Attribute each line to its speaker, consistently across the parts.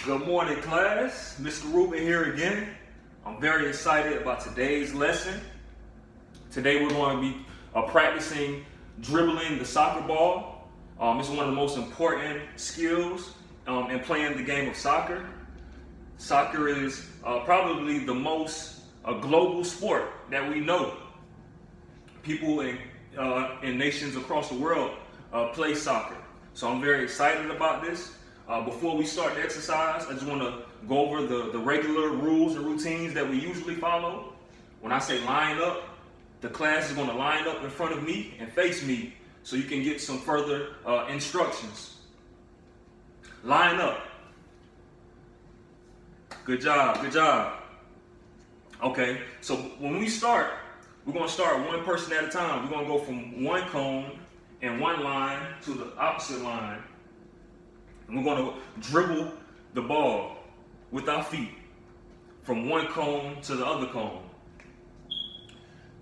Speaker 1: Good morning, class. Mr. Rubin here again. I'm very excited about today's lesson. Today we're going to be practicing dribbling the soccer ball. It's one of the most important skills in playing the game of soccer. Soccer is probably the most global sport that we know. People in nations across the world play soccer. So I'm very excited about this. Before we start the exercise, I just want to go over the regular rules and routines that we usually follow. When I say line up, the class is going to line up in front of me and face me so you can get some further instructions. Line up. Good job, good job. Okay, so when we start, we're going to start one person at a time. We're going to go from one cone and one line to the opposite line. And we're going to dribble the ball with our feet from one cone to the other cone.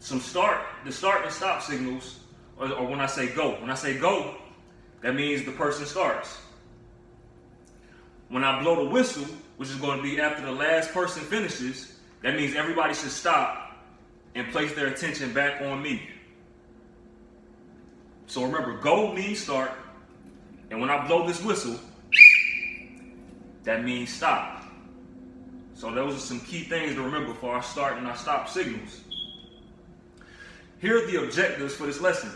Speaker 1: The start and stop signals, or when I say go. When I say go, that means the person starts. When I blow the whistle, which is going to be after the last person finishes, that means everybody should stop and place their attention back on me. So remember, go means start, and when I blow this whistle, that means stop. So those are some key things to remember for our start and our stop signals. Here are the objectives for this lesson.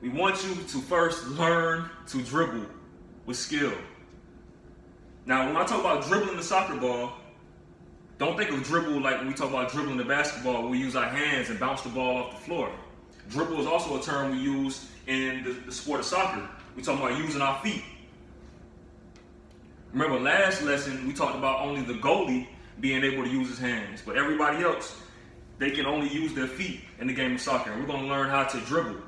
Speaker 1: We want you to first learn to dribble with skill. Now, when I talk about dribbling the soccer ball, don't think of dribble like when we talk about dribbling the basketball, where we use our hands and bounce the ball off the floor. Dribble is also a term we use in the sport of soccer. We talk about using our feet. Remember, last lesson, we talked about only the goalie being able to use his hands, but everybody else, they can only use their feet in the game of soccer. We're going to learn how to dribble.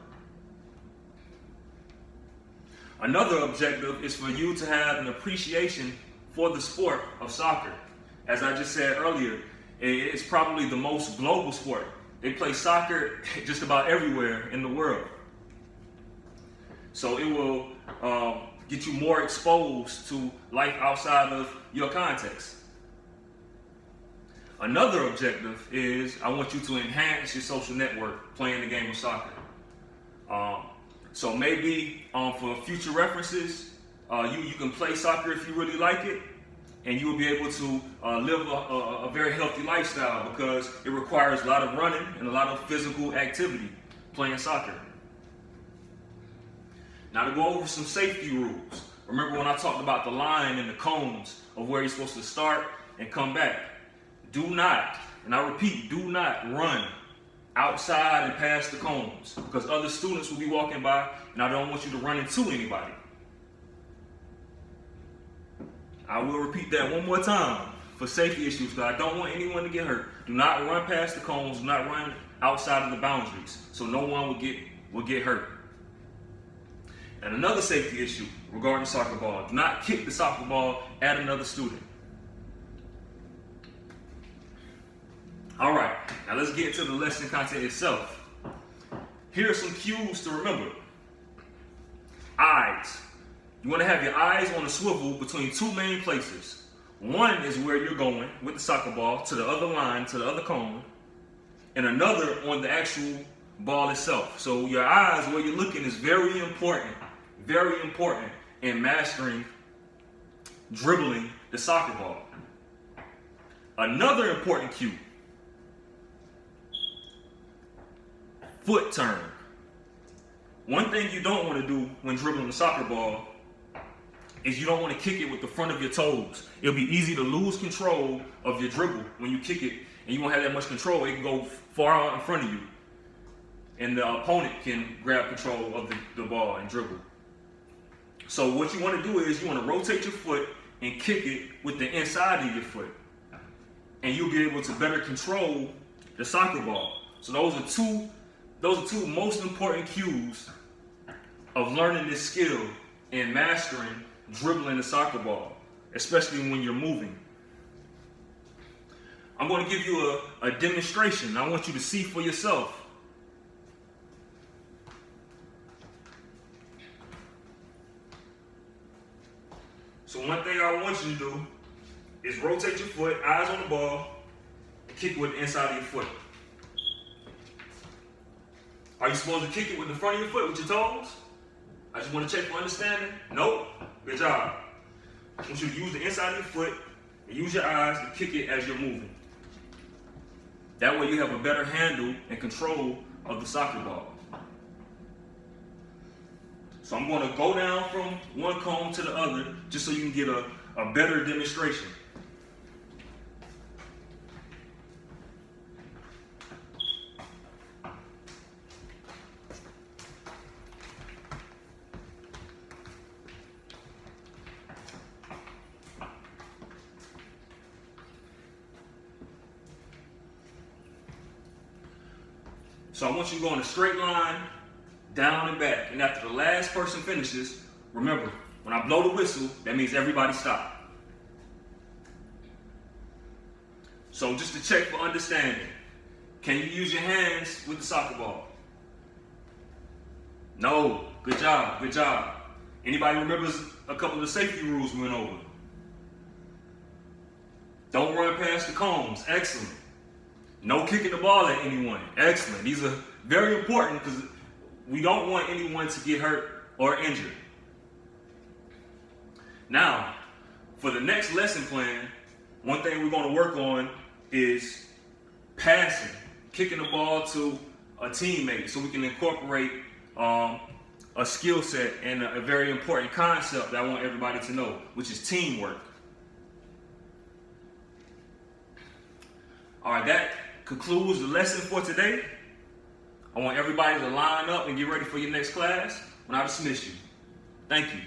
Speaker 1: Another objective is for you to have an appreciation for the sport of soccer. As I just said earlier, it's probably the most global sport. They play soccer just about everywhere in the world. So it will get you more exposed to life outside of your context. Another objective is I want you to enhance your social network playing the game of soccer. So maybe for future references, you can play soccer if you really like it, and you will be able to live a very healthy lifestyle because it requires a lot of running and a lot of physical activity playing soccer. Now, to go over some safety rules. Remember when I talked about the line and the cones of where you're supposed to start and come back. Do not, and I repeat, do not run outside and past the cones because other students will be walking by and I don't want you to run into anybody. I will repeat that one more time for safety issues because I don't want anyone to get hurt. Do not run past the cones, do not run outside of the boundaries so no one will get hurt. And another safety issue regarding the soccer ball, do not kick the soccer ball at another student. All right, now let's get into the lesson content itself. Here are some cues to remember. Eyes. You want to have your eyes on a swivel between two main places. One is where you're going with the soccer ball to the other line, to the other cone, and another on the actual ball itself. So your eyes, where you're looking, is very important in mastering dribbling the soccer ball. Another important cue, foot turn. One thing you don't want to do when dribbling the soccer ball is you don't want to kick it with the front of your toes. It'll be easy to lose control of your dribble when you kick it, and you won't have that much control. It can go far out in front of you, and the opponent can grab control of the ball and dribble. So what you want to do is you want to rotate your foot and kick it with the inside of your foot, and you'll be able to better control the soccer ball. So those are two most important cues of learning this skill and mastering dribbling the soccer ball, especially when you're moving. I'm going to give you a demonstration. I want you to see for yourself. So one thing I want you to do is rotate your foot, eyes on the ball, and kick it with the inside of your foot. Are you supposed to kick it with the front of your foot, with your toes? I just want to check for understanding. Nope. Good job. I want you to use the inside of your foot and use your eyes to kick it as you're moving. That way you have a better handle and control of the soccer ball. So I'm going to go down from one cone to the other just so you can get a better demonstration. So I want you to go in a straight line, down and back. And after the last person finishes, remember, when I blow the whistle, that means everybody stop. So just to check for understanding, can you use your hands with the soccer ball? No. Good job. Good job. Anybody remembers a couple of the safety rules we went over? Don't run past the cones. Excellent. No kicking the ball at anyone. Excellent. These are very important because we don't want anyone to get hurt or injured. Now, for the next lesson plan, one thing we're going to work on is passing, kicking the ball to a teammate so we can incorporate a skill set and a very important concept that I want everybody to know, which is teamwork. All right, that concludes the lesson for today. I want everybody to line up and get ready for your next class when I dismiss you. Thank you.